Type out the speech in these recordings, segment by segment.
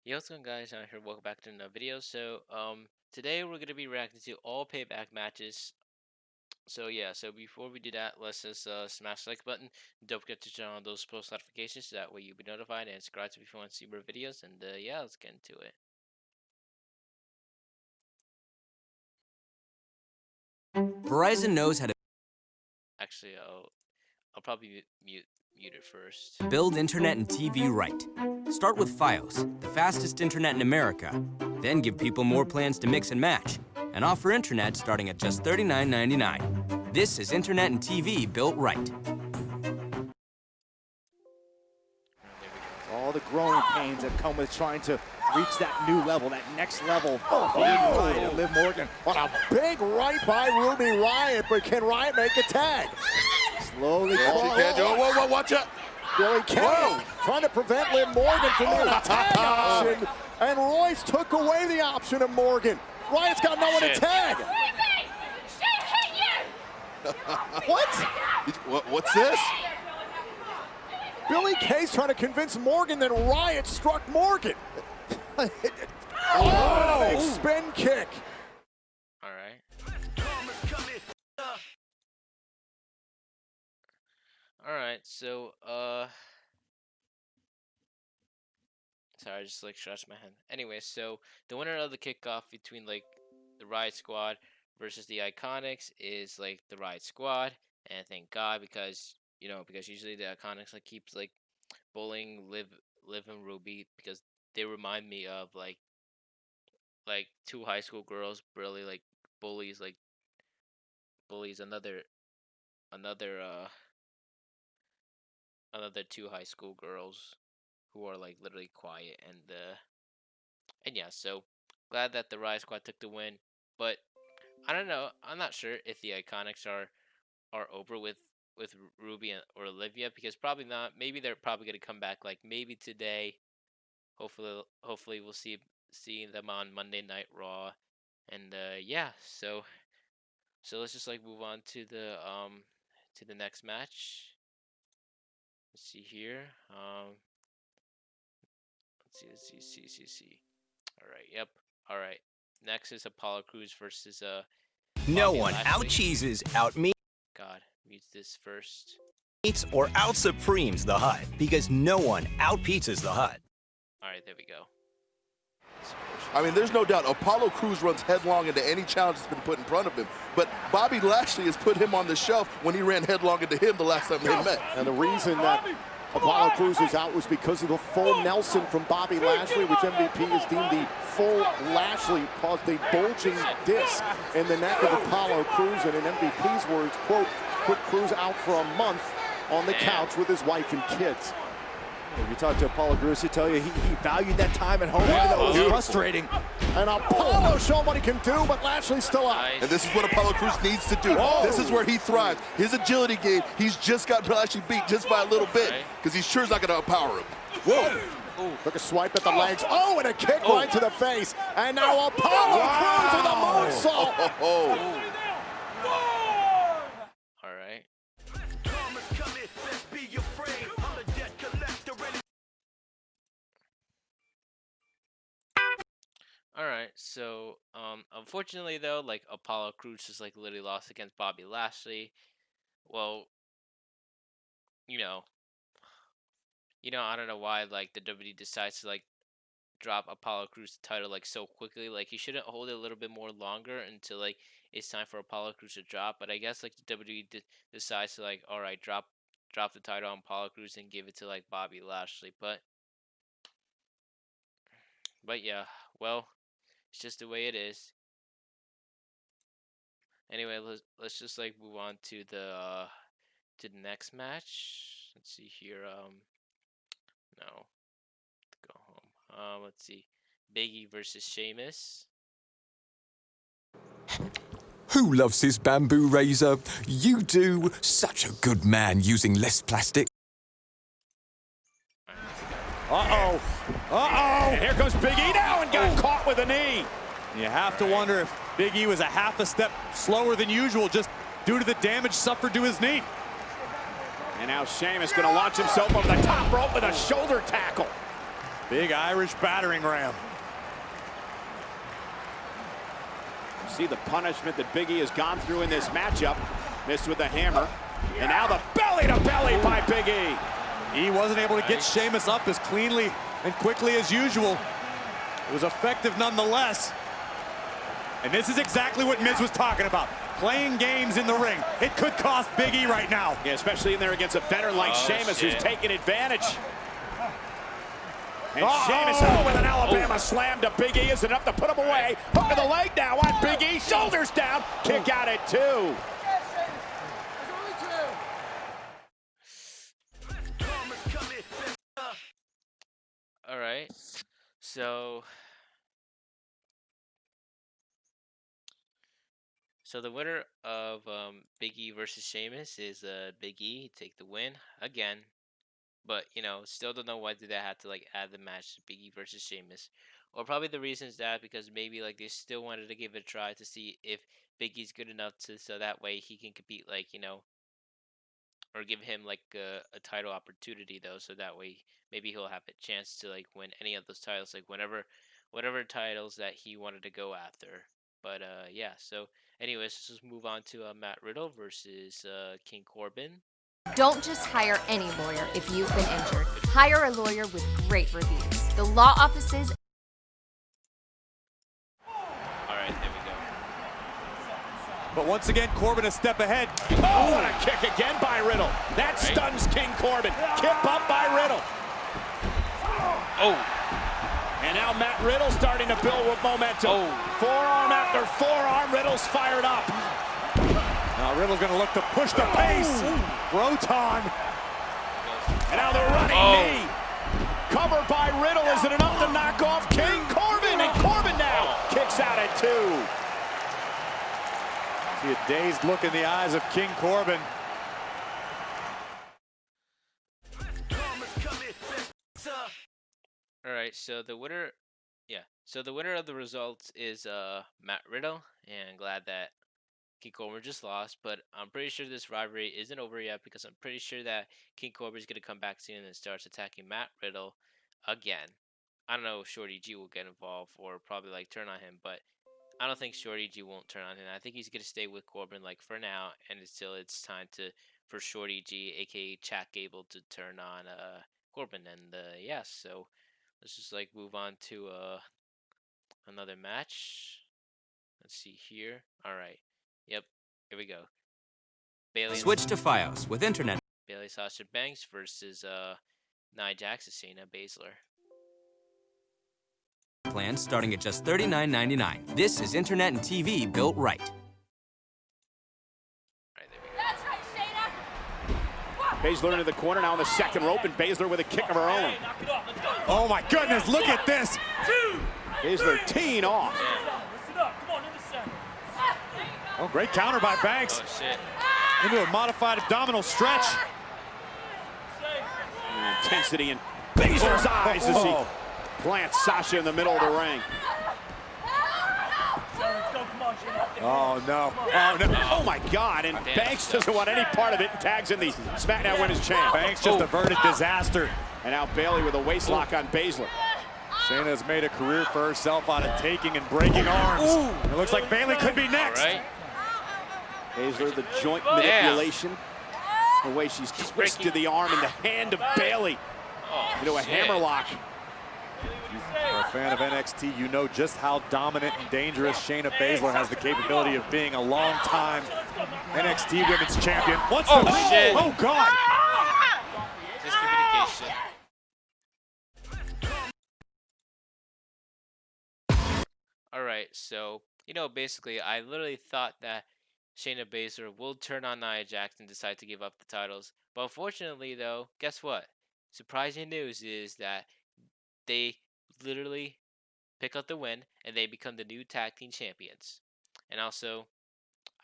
Yo, what's going guys? I'm here. Welcome back to another video. Today we're gonna be reacting to all payback matches. So before we do that, let's just smash the like button. Don't forget to turn on those post notifications so that way you'll be notified, and subscribe if you want to see more videos. And yeah, let's get into it. Verizon knows how to Actually, I'll probably mute it first. build internet and TV right. Start with Fios, the fastest internet in America. Then give people more plans to mix and match. And offer internet starting at just $39.99. This is internet and TV built right. All the growing pains that come with trying to reach that new level, that next level. And Liv Morgan on a big right by Ruby Riott, but can Riott make a tag? Slowly Whoa, watch out! Billy Kay trying to prevent Liv Morgan from being a tag option, and Royce took away the option of Morgan. Riott's got no one to tag. What's this? Billy Kay's trying to convince Morgan that Riott struck Morgan. Big spin kick. All right. All right. Sorry, I just scratched my head. Anyway, so the winner of the kickoff between the Riot Squad versus the Iconics is the Riot Squad, and thank God because usually the Iconics keeps bullying Liv and Ruby because they remind me of two high school girls really bullies another two high school girls who are literally quiet, and yeah, so glad that the Riot Squad took the win, but I don't know, I'm not sure if the Iconics are over with Ruby or Olivia, because probably not. Maybe they're probably gonna come back maybe today. Hopefully we'll see them on Monday Night Raw, and yeah, so let's just move on to the next match. Let's see here. Let's see. All right. Yep. All right. Next is Apollo Crews versus No Bobby one Lashley. out-cheeses, out-meets, God, mute this first. or out-supremes the Hut, because no one out-pizzas the Hut. All right, there we go. I mean, there's no doubt Apollo Crews runs headlong into any challenge that's been put in front of him. But Bobby Lashley has put him on the shelf when he ran headlong into him the last time they met. And the reason that Apollo Crews was out was because of the full Nelson from Bobby Lashley, which MVP has deemed the full Lashley caused a bulging disc in the neck of Apollo Crews. And in MVP's words, quote, put Crews out for a month on the couch with his wife and kids. If you talk to Apollo Crews, he'll tell you he valued that time at home. That was frustrating. And Apollo showing what he can do, but Lashley's still out. And this is what Apollo Crews needs to do. Whoa. This is where he thrives. His agility game, he's just got Lashley beat just by a little bit, because he's sure is not going to outpower him. Whoa. Took a swipe at the legs. Oh, and a kick right to the face. And now Apollo Crews with a moonsault. All right. All right. So, unfortunately though, Apollo Crews just literally lost against Bobby Lashley. Well, you know, I don't know why the WWE decides to drop Apollo Crews the title so quickly. He shouldn't hold it a little bit more longer until it's time for Apollo Crews to drop. But I guess the WWE decides to all right, drop the title on Apollo Crews and give it to Bobby Lashley. But yeah, well, it's just the way it is. Anyway, let's just move on to the next match. Let's see here. No, go home. Let's see, Big E versus Sheamus. Who loves his bamboo razor? You do. Such a good man using less plastic. Uh-oh. And here comes Big E now and got caught with a knee. You have to wonder if Big E was a half a step slower than usual just due to the damage suffered to his knee. And now Sheamus going to launch himself over the top rope with a shoulder tackle. Big Irish battering ram. See the punishment that Big E has gone through in this matchup. Missed with the hammer. And now the belly-to-belly by Big E. He wasn't able to get Sheamus up as cleanly and quickly as usual. It was effective nonetheless. And this is exactly what Miz was talking about. Playing games in the ring. It could cost Big E right now. Yeah, especially in there against a veteran like Sheamus, who's taking advantage. And Sheamus with an Alabama slam to Big E is enough to put him away. Hook of the leg now on Big E. Shoulders down. Kick out at 2. All right. So the winner of Big E versus Sheamus is Big E. Take the win again. But, still don't know why did they have to, add the match to Big E versus Sheamus. Or probably the reason is that because maybe, they still wanted to give it a try to see if Big E's good enough so that way he can compete, or give him, a title opportunity, though, so that way maybe he'll have a chance to, win any of those titles, whatever titles that he wanted to go after. But, yeah, so, anyways, let's just move on to Matt Riddle versus King Corbin. Don't just hire any lawyer if you've been injured. Hire a lawyer with great reviews. The law offices. All right, there we go. But once again, Corbin a step ahead. Oh, what a kick again by Riddle. That stuns King Corbin. Kip up by Riddle. Oh. And now Matt Riddle starting to build with momentum. Forearm after forearm, Riddle's fired up. Now Riddle's going to look to push the pace. Roton. And now the running knee. Covered by Riddle. Is it enough to knock off King Corbin? And Corbin now kicks out at 2. See a dazed look in the eyes of King Corbin. All right, so the winner of the results is Matt Riddle, and glad that King Corbin just lost, but I'm pretty sure this rivalry isn't over yet because I'm pretty sure that King Corbin is going to come back soon and starts attacking Matt Riddle again. I don't know if Shorty G will get involved or probably turn on him, but I don't think Shorty G won't turn on him. I think he's going to stay with Corbin for now and until it's time for Shorty G, aka Chad Gable, to turn on Corbin. And yeah, so let's just move on to another match. Let's see here. All right. Yep, here we go. Bailey Switch to Fios with internet. Bailey Sasha Banks versus Nia Jax, Shayna Baszler. Plans starting at just $39.99. This is internet and TV built right. All right, there we go. That's right, Shayna. Baszler into the corner now in the second rope, and Baszler with a kick of her own. Oh my goodness, look at this. Baszler teeing off. Oh, great counter by Banks. Oh, shit. Into a modified abdominal stretch. Intensity in Baszler's eyes as he plants Sasha in the middle of the ring. Oh, no. Oh, no. Oh, my God. And Banks doesn't want any part of it and tags in the SmackDown Women's Champ. Banks just averted disaster. And now Bailey with a waist lock on Baszler. Shayna has made a career for herself out of taking and breaking arms. It looks like Bailey could be next. All right. Baszler, the joint manipulation. The way she's twisted the arm in the hand of Bailey into a hammerlock. If you're a fan of NXT, you know just how dominant and dangerous Shayna Baszler has the capability of being a long-time NXT Women's Champion. What's the shit. Oh, God. Discommunication. All right, so, basically, I literally thought that Shayna Baszler will turn on Nia Jax and decide to give up the titles. But unfortunately, though, guess what? Surprising news is that they literally pick up the win and they become the new tag team champions. And also,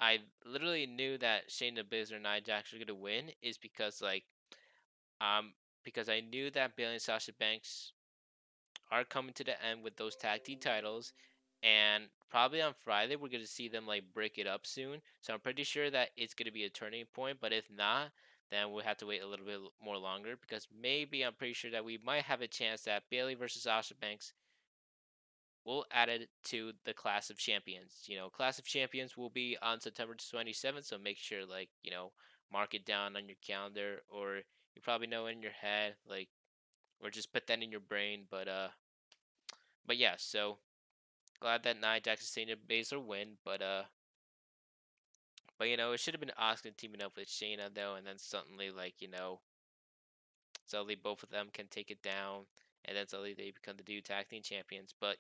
I literally knew that Shayna Baszler and Nia Jax were gonna win is because because I knew that Bailey and Sasha Banks are coming to the end with those tag team titles. And probably on Friday, we're going to see them break it up soon. So I'm pretty sure that it's going to be a turning point. But if not, then we'll have to wait a little bit more longer because maybe I'm pretty sure that we might have a chance that Bailey versus Sasha Banks will add it to the Class of Champions. Class of Champions will be on September 27th, so make sure, like, mark it down on your calendar, or you probably know it in your head, like, or just put that in your brain. But yeah, so glad that Nia Jax sustained a Baszler win, but it should have been Asuka teaming up with Shayna though, and then suddenly, like, suddenly both of them can take it down, and then suddenly they become the new tag team champions. But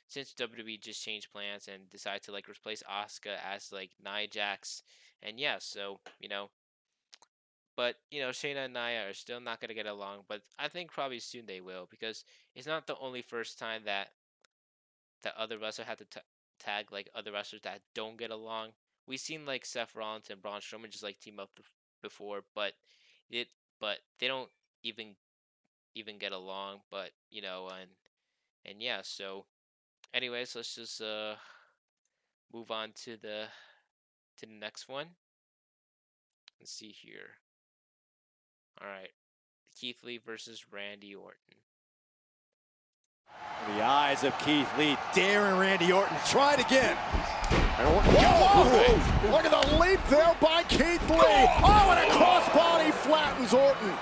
since WWE just changed plans and decided to like replace Asuka as like Nia Jax, and yeah, so but Shayna and Nia are still not gonna get along, but I think probably soon they will, because it's not the only first time that other wrestler had to tag like other wrestlers that don't get along. We've seen like Seth Rollins and Braun Strowman just like team up before, it but they don't even get along. But and yeah, so anyways, let's just move on to the next one. Let's see here. All right, Keith Lee versus Randy Orton. The eyes of Keith Lee, daring Randy Orton. Try it again. Whoa! Look at the leap there by Keith Lee. Oh, and a crossbody flattens Orton.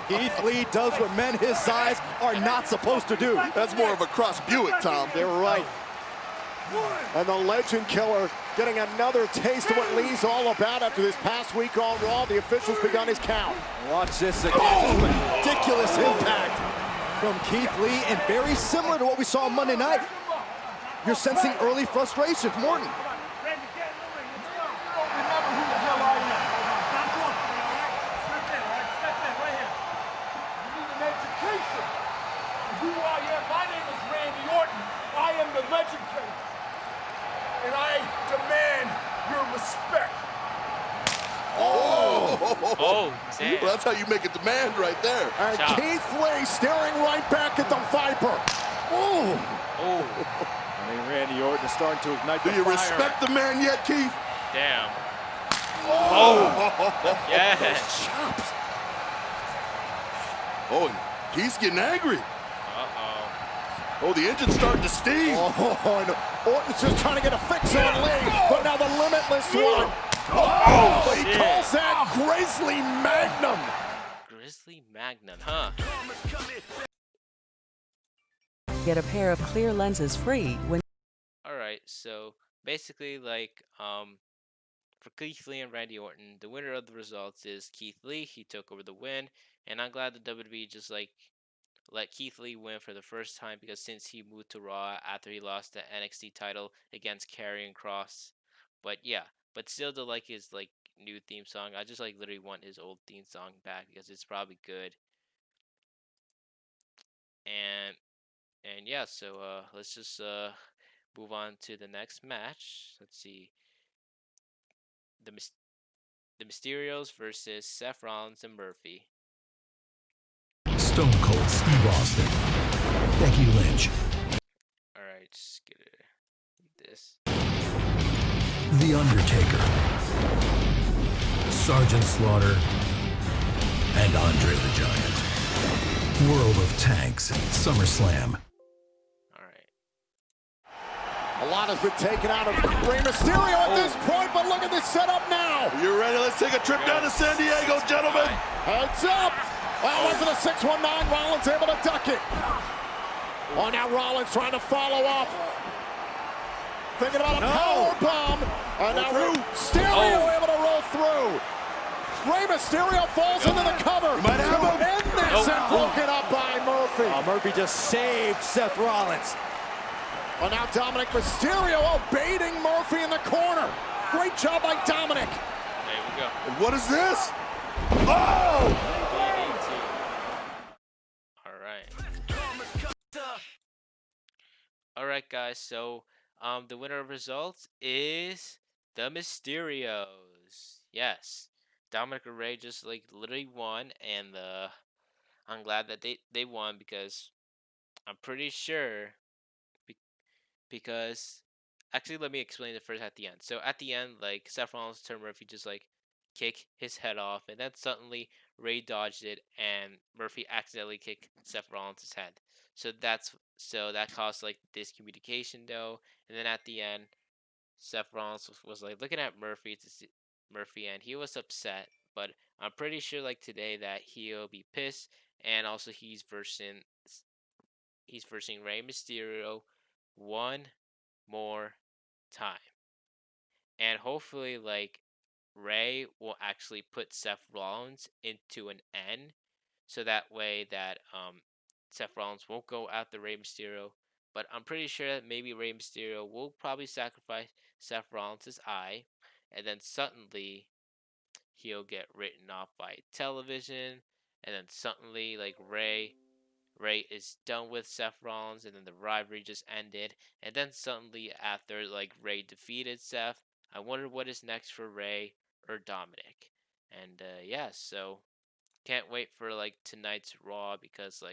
Keith Lee does what men his size are not supposed to do. That's more of a cross Buick, Tom. They're right. And the Legend Killer getting another taste of what Lee's all about after this past week on Raw. The officials begun his count. Watch this again. Ridiculous impact from Keith Lee, and very similar to what we saw on Monday night. You're sensing early frustration from Orton. My name is Randy Orton. I am the Legend Killer. And I demand your respect. Oh, damn. Well, that's how you make a demand right there. And Chop. Keith Lee staring right back at the Viper. Oh! I mean, Randy Orton is starting to ignite the Do you fire. respect the man yet, Keith? Damn. Oh, yes. Chops. Oh, and Keith's getting angry. Uh-oh. Oh, the engine's starting to steam. Oh, and Orton's just trying to get a fix on Lee, but now the Limitless one. Oh, he shit. calls that Grizzly Magnum. Grizzly Magnum, huh? Get a pair of clear lenses free when Alright, so basically, like, for Keith Lee and Randy Orton, the winner of the results is Keith Lee. He took over the win, and I'm glad the WWE just like let Keith Lee win for the first time, because since he moved to Raw after he lost the NXT title against Karrion Kross. But yeah, but still to like his like new theme song. I just like literally want his old theme song back because it's probably good. And yeah, so let's just move on to the next match. Let's see. The Mysterios versus Seth Rollins and Murphy. Stone Cold Steve Austin, Becky Lynch, Alright, just get it. This. The Undertaker, Sergeant Slaughter, and Andre the Giant. World of Tanks, SummerSlam. Alright. A lot has been taken out of Rey Mysterio at this point, but look at this setup now. You ready? Let's take a trip down to San Diego, gentlemen. Heads up. Well, was it a 619? Rollins able to duck it. Oh, now Rollins trying to follow up. Thinking about a power bomb. And now Mysterio able to roll through. Rey Mysterio falls into the cover. Might have him. End this and broken up by Murphy. Murphy just saved Seth Rollins. Well, now Dominic Mysterio baiting Murphy in the corner. Great job by Dominic. There we go. And what is this? Oh! Alright guys, so the winner of results is the Mysterios. Yes. Dominic and Rey just like literally won, and I'm glad that they won, because I'm pretty sure because actually let me explain it first at the end. So at the end, like Seth Rollins turned Murphy just like kick his head off, and then suddenly Ray dodged it, and Murphy accidentally kicked Seth Rollins' head. So that caused like discommunication though, and then at the end, Seth Rollins was like looking at Murphy to see Murphy, and he was upset. But I'm pretty sure like today that he'll be pissed, and also he's versing Rey Mysterio one more time, and hopefully like Ray will actually put Seth Rollins into an N, so that way that Seth Rollins won't go after Rey Mysterio. But I'm pretty sure that maybe Rey Mysterio will probably sacrifice Seth Rollins' eye, and then suddenly he'll get written off by television, and then suddenly like Ray is done with Seth Rollins, and then the rivalry just ended. And then suddenly, after like Ray defeated Seth, I wonder what is next for Ray or Dominic. And yeah, so can't wait for like tonight's Raw because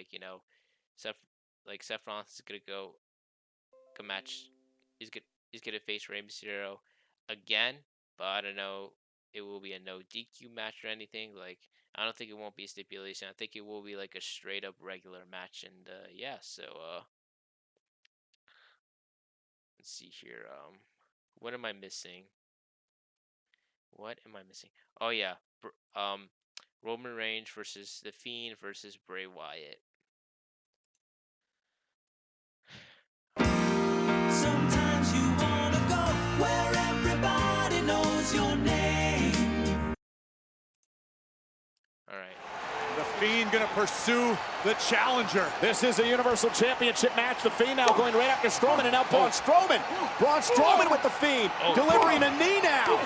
Seth Seth Rollins is gonna go match. He's gonna face Rey Mysterio again, but I don't know. It will be a no DQ match or anything. Like I don't think it won't be a stipulation. I think it will be like a straight up regular match. And yeah, so let's see here. What am I missing? What am I missing? Oh yeah, Roman Reigns versus The Fiend versus Bray Wyatt. Sometimes you wanna go where everybody knows your name. All right. The Fiend gonna pursue the challenger. This is a Universal Championship match. The Fiend now going right after Strowman, and now Braun Strowman. Braun Strowman with the Fiend, delivering a knee now.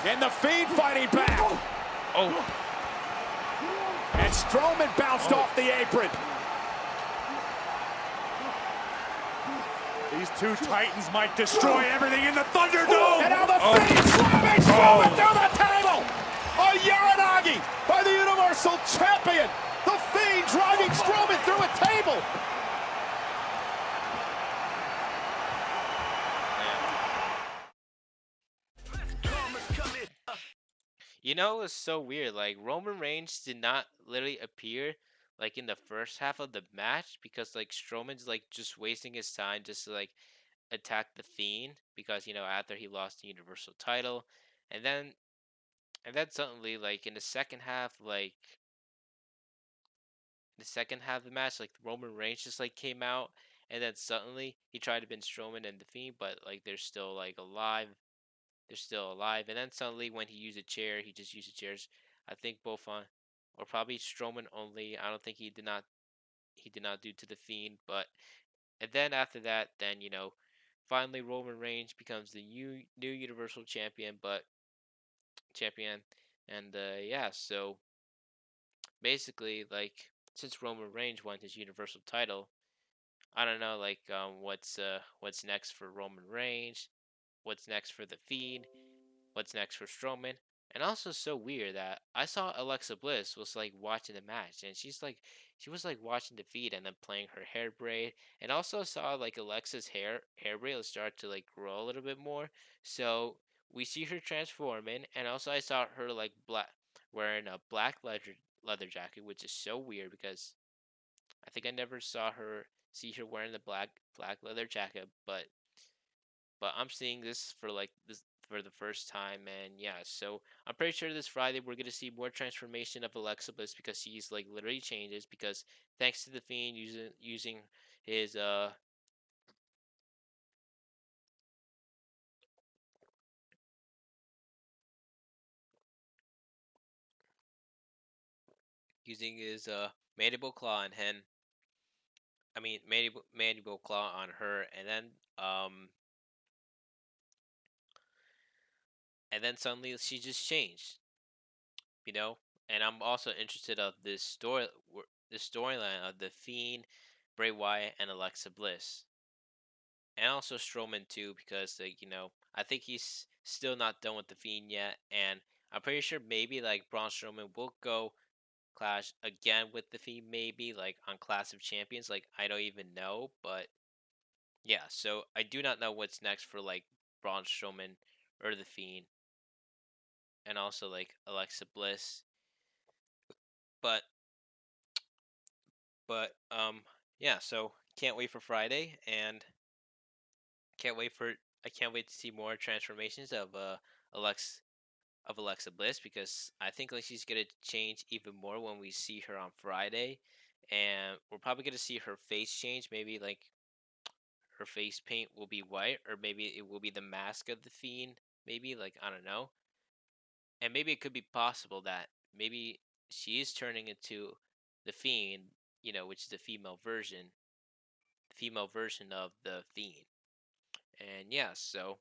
And the Fiend fighting back. And Strowman bounced off the apron. These two titans might destroy everything in the Thunderdome. And now the Fiend slamming Strowman through the table. A Uranagi by the Universal Champion. The Fiend driving Strowman through a table. You know, it was so weird. Like Roman Reigns did not literally appear like in the first half of the match because like Strowman's like just wasting his time just to like attack the Fiend because after he lost the Universal title, and then suddenly like in the second half of the match like Roman Reigns just like came out, and then suddenly he tried to pin Strowman and the Fiend, but like they're still like alive. They're still alive. And then suddenly when he used a chair, he just used the chairs. I think both on, or probably Strowman only. I don't think he did not do to the Fiend. But and then after that, then finally Roman Reigns becomes the new Universal Champion. But champion, and yeah, so basically like since Roman Reigns won his Universal title, I don't know like what's next for Roman Reigns, what's next for the Fiend, what's next for Strowman. And also so weird that I saw Alexa Bliss was like watching the match, and she was like watching the feed and then playing her hair braid, and also saw like Alexa's hair braid start to like grow a little bit more. So we see her transforming, and also I saw her like wearing a black leather jacket, which is so weird because I think I never see her wearing the black leather jacket, but I'm seeing this for the first time, and yeah, so I'm pretty sure this Friday we're gonna see more transformation of Alexa Bliss because she's like literally changes because thanks to the Fiend using his mandible claw on him. I mean mandible claw on her, um and then suddenly she just changed, you know. And I'm also interested of this storyline of the Fiend, Bray Wyatt, and Alexa Bliss, and also Strowman too, because like I think he's still not done with the Fiend yet, and I'm pretty sure maybe like Braun Strowman will go clash again with the Fiend, maybe like on Clash of Champions. Like I don't even know, but yeah. So I do not know what's next for like Braun Strowman or the Fiend. and also like Alexa Bliss. But yeah, so can't wait for Friday, and can't wait for I can't wait to see more transformations of Alex Alexa Bliss, because I think like she's gonna change even more when we see her on Friday, and we're probably gonna see her face change. Maybe like her face paint will be white, or maybe it will be the mask of the Fiend. Maybe like I don't know, and maybe it could be possible that maybe she is turning into the Fiend, which is the female version of the Fiend. And yeah, so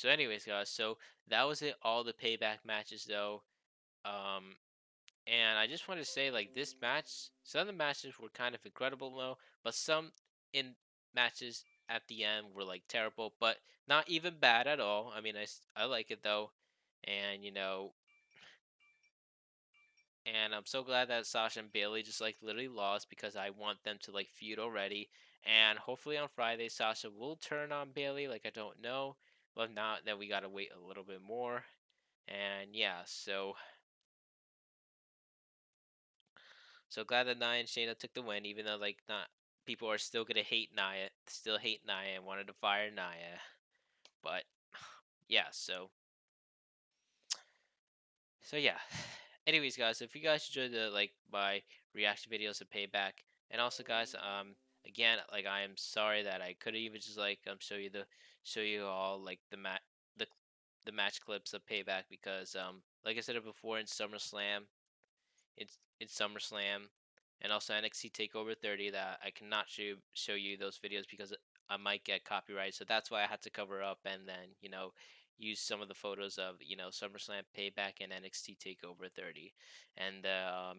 anyways, guys, so that was it. All the payback matches, though. Um, and I just want to say, like, this match, some of the matches were kind of incredible, though, but some in matches at the end were like terrible, but not even bad at all. I mean, I like it though, and and I'm so glad that Sasha and Bailey just like literally lost, because I want them to like feud already. And hopefully on Friday, Sasha will turn on Bailey. Like, I don't know, but if not, then we gotta wait a little bit more. And yeah, so glad that Nia and Shayna took the win, even though like not people are still gonna hate Nia and wanted to fire Nia. But yeah, so yeah. Anyways, guys, if you guys enjoyed the like my reaction videos of Payback, and also guys, again, like I am sorry that I couldn't even just like show you all like the the match clips of Payback, because like I said it before, in SummerSlam, and also NXT Takeover 30, that I cannot show you those videos because I might get copyright. So that's why I had to cover up, and then use some of the photos of SummerSlam, Payback, and NXT Takeover 30. And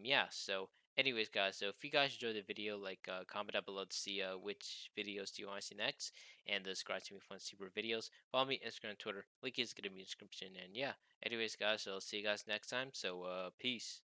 yeah, so anyways, guys, so if you guys enjoyed the video, like comment down below to see which videos do you want to see next, and subscribe to me for super videos. Follow me Instagram, Twitter. Link is gonna be in the description. And yeah, anyways, guys, so I'll see you guys next time. So peace.